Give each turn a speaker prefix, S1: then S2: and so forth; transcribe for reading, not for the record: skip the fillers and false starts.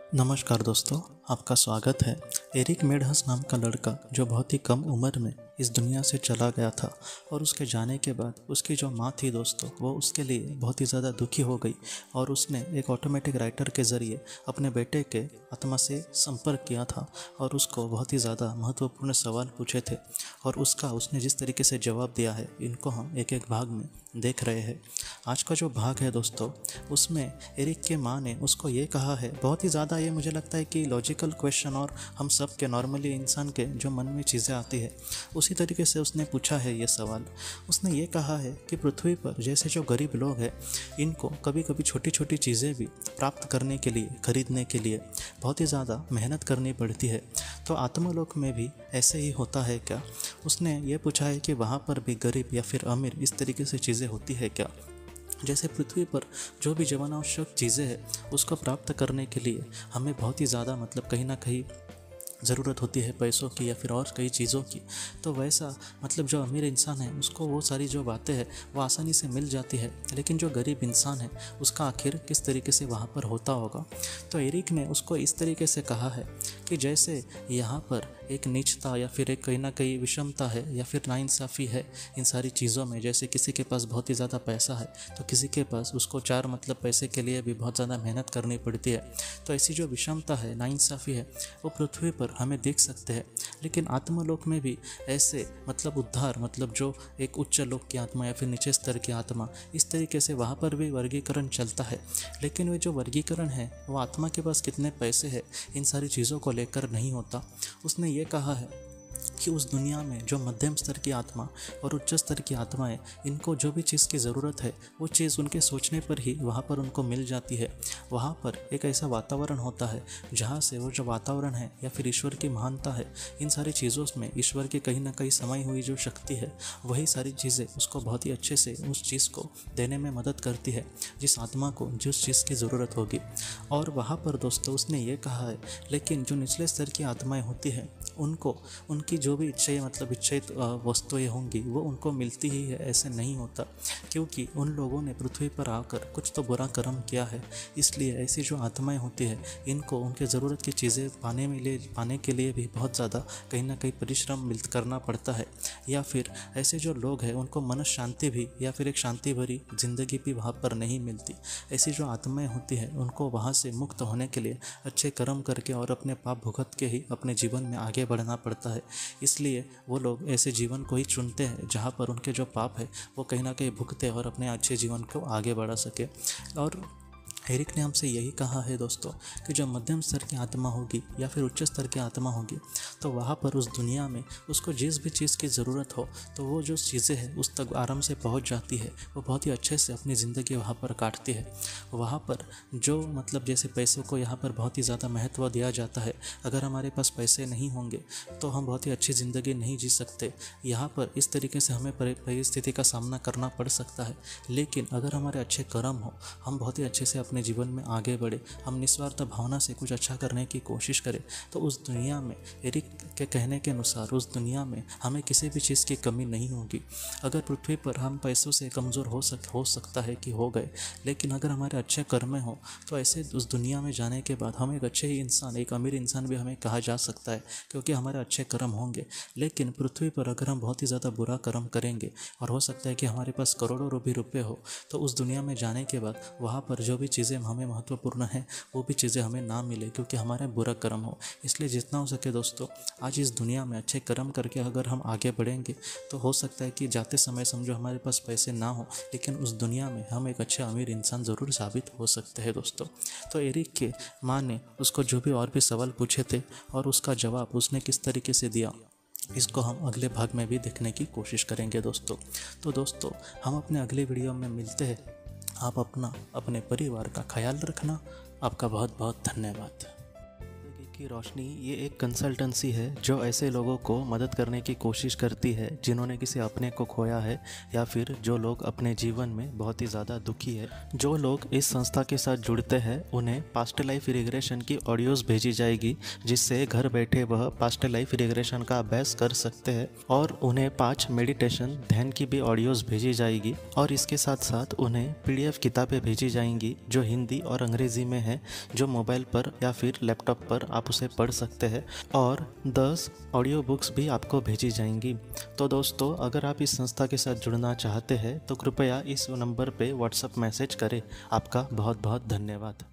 S1: नमस्कार दोस्तों, आपका स्वागत है। एरिक मेडहस नाम का लड़का जो बहुत ही कम उम्र में इस दुनिया से चला गया था और उसके जाने के बाद उसकी जो माँ थी दोस्तों, वो उसके लिए बहुत ही ज़्यादा दुखी हो गई और उसने एक ऑटोमेटिक राइटर के ज़रिए अपने बेटे के आत्मा से संपर्क किया था और उसको बहुत ही ज़्यादा महत्वपूर्ण सवाल पूछे थे और उसने जिस तरीके से जवाब दिया है, इनको हम एक एक भाग में देख रहे हैं। आज का जो भाग है दोस्तों, उसमें एरिक के माँ ने उसको ये कहा है, बहुत ही ज़्यादा ये मुझे लगता है कि लॉजिकल क्वेश्चन और हम सब के नॉर्मली इंसान के जो मन में चीज़ें आती है उसी तरीके से उसने पूछा है ये सवाल। उसने ये कहा है कि पृथ्वी पर जैसे जो गरीब लोग हैं, इनको कभी कभी छोटी छोटी चीज़ें भी प्राप्त करने के लिए, खरीदने के लिए बहुत ही ज़्यादा मेहनत करनी पड़ती है। तो आत्मलोक में भी ऐसे ही होता है क्या? उसने ये पूछा है कि वहाँ पर भी गरीब या फिर अमीर इस तरीके से चीज़ें होती है क्या? जैसे पृथ्वी पर जो भी जीवन आवश्यक चीज़ें हैं उसको प्राप्त करने के लिए हमें बहुत ही ज़्यादा कहीं ना कहीं ज़रूरत होती है पैसों की या फिर और कई चीज़ों की। तो वैसा जो अमीर इंसान है उसको वो सारी जो बातें हैं वो आसानी से मिल जाती है, लेकिन जो गरीब इंसान है उसका आखिर किस तरीके से वहाँ पर होता होगा। तो एरिक ने उसको इस तरीके से कहा है कि जैसे यहाँ पर एक नीचता या फिर एक कहीं ना कहीं विषमता है या फिर नाइंसाफ़ी है इन सारी चीज़ों में। जैसे किसी के पास बहुत ही ज़्यादा पैसा है तो किसी के पास उसको चार पैसे के लिए भी बहुत ज़्यादा मेहनत करनी पड़ती है। तो ऐसी जो विषमता है, नाइंसाफ़ी है, वो पृथ्वी पर हमें देख सकते हैं। लेकिन आत्मलोक में भी ऐसे उद्धार जो एक उच्च लोक की आत्मा या फिर नीचे स्तर की आत्मा, इस तरीके से वहाँ पर भी वर्गीकरण चलता है। लेकिन वे जो वर्गीकरण है वो आत्मा के पास कितने पैसे हैं इन सारी चीज़ों को लेकर नहीं होता। उसने ये कहा है कि उस दुनिया में जो मध्यम स्तर की आत्मा और उच्च स्तर की आत्माएं, इनको जो भी चीज़ की ज़रूरत है वो चीज़ उनके सोचने पर ही वहाँ पर उनको मिल जाती है। वहाँ पर एक ऐसा वातावरण होता है जहाँ से वो जो वातावरण है या फिर ईश्वर की महानता है, इन सारी चीज़ों में ईश्वर की कहीं ना कहीं समाई हुई जो शक्ति है, वही सारी चीज़ें उसको बहुत ही अच्छे से उस चीज़ को देने में मदद करती है जिस आत्मा को जिस चीज़ की ज़रूरत होगी। और वहाँ पर दोस्तों उसने ये कहा है, लेकिन जो निचले स्तर की आत्माएँ होती हैं उनको उनकी जो भी इच्छाएँ इच्छित वस्तुएं होंगी वो उनको मिलती ही है, ऐसे नहीं होता, क्योंकि उन लोगों ने पृथ्वी पर आकर कुछ तो बुरा कर्म किया है। इसलिए ऐसी जो आत्माएं होती है इनको उनके ज़रूरत की चीज़ें पाने के लिए भी बहुत ज़्यादा कहीं ना कहीं परिश्रम करना पड़ता है। या फिर ऐसे जो लोग हैं उनको मन शांति भी या फिर एक शांति भरी जिंदगी भी वहाँ पर नहीं मिलती। ऐसी जो आत्माएं होती हैं उनको वहाँ से मुक्त होने के लिए अच्छे कर्म करके और अपने पाप भुगत के ही अपने जीवन में आगे बढ़ना पड़ता है। इसलिए वो लोग ऐसे जीवन को ही चुनते हैं जहाँ पर उनके जो पाप है वो कहीं ना कहीं भुगते और अपने अच्छे जीवन को आगे बढ़ा सके। और एरिक ने हमसे यही कहा है दोस्तों कि जो मध्यम स्तर की आत्मा होगी या फिर उच्च स्तर की आत्मा होगी, तो वहाँ पर उस दुनिया में उसको जिस भी चीज़ की ज़रूरत हो तो वो जो चीज़ें हैं उस तक आराम से पहुँच जाती है। वो बहुत ही अच्छे से अपनी ज़िंदगी वहाँ पर काटती है। वहाँ पर जो जैसे पैसों को यहाँ पर बहुत ही ज़्यादा महत्व दिया जाता है। अगर हमारे पास पैसे नहीं होंगे तो हम बहुत ही अच्छी ज़िंदगी नहीं जी सकते। यहाँ पर इस तरीके से हमें परिस्थिति का सामना करना पड़ सकता है। लेकिन अगर हमारे अच्छे कर्म हो, हम बहुत ही अच्छे से अपने जीवन में आगे बढ़े, हम निस्वार्थ भावना से कुछ अच्छा करने की कोशिश करें, तो उस दुनिया में एरिक के कहने के अनुसार उस दुनिया में हमें किसी भी चीज़ की कमी नहीं होगी। अगर पृथ्वी पर हम पैसों से कमज़ोर हो सकता है कि हो गए, लेकिन अगर हमारे अच्छे कर्म हो तो ऐसे उस दुनिया में जाने के बाद हम एक अच्छे ही इंसान, एक अमीर इंसान भी हमें कहा जा सकता है, क्योंकि हमारे अच्छे कर्म होंगे। लेकिन पृथ्वी पर अगर हम बहुत ही ज़्यादा बुरा कर्म करेंगे और हो सकता है कि हमारे पास करोड़ों रुपये हो, तो उस दुनिया में जाने के बाद वहाँ पर जो भी चीज़ें हमें महत्वपूर्ण है वो भी चीज़ें हमें ना मिले, क्योंकि हमारे बुरा कर्म हो। इसलिए जितना हो सके दोस्तों, आज इस दुनिया में अच्छे कर्म करके अगर हम आगे बढ़ेंगे तो हो सकता है कि जाते समय समझो हमारे पास पैसे ना हो, लेकिन उस दुनिया में हम एक अच्छे अमीर इंसान ज़रूर साबित हो सकते हैं दोस्तों। तो एरिक के माँ ने उसको जो भी और भी सवाल पूछे थे और उसका जवाब उसने किस तरीके से दिया, इसको हम अगले भाग में भी देखने की कोशिश करेंगे दोस्तों। तो दोस्तों, हम अपने अगले वीडियो में मिलते हैं। आप अपने परिवार का ख्याल रखना। आपका बहुत बहुत धन्यवाद। की रोशनी ये एक कंसल्टेंसी है जो ऐसे लोगों को मदद करने की कोशिश करती है जिन्होंने किसी अपने को खोया है या फिर जो लोग अपने जीवन में बहुत ही ज़्यादा दुखी है। जो लोग इस संस्था के साथ जुड़ते हैं उन्हें पास्ट लाइफ रिग्रेशन की ऑडियोज़ भेजी जाएगी, जिससे घर बैठे वह पास्ट लाइफ रिग्रेशन का अभ्यास कर सकते हैं। और उन्हें 5 मेडिटेशन ध्यान की भी ऑडियोज़ भेजी जाएगी और इसके साथ साथ उन्हें PDF किताबें भेजी जाएंगी जो हिंदी और अंग्रेज़ी में है, जो मोबाइल पर या फिर लैपटॉप पर आप उसे पढ़ सकते हैं। और 10 ऑडियो बुक्स भी आपको भेजी जाएंगी। तो दोस्तों, अगर आप इस संस्था के साथ जुड़ना चाहते हैं तो कृपया इस नंबर पे व्हाट्सएप मैसेज करें। आपका बहुत बहुत धन्यवाद।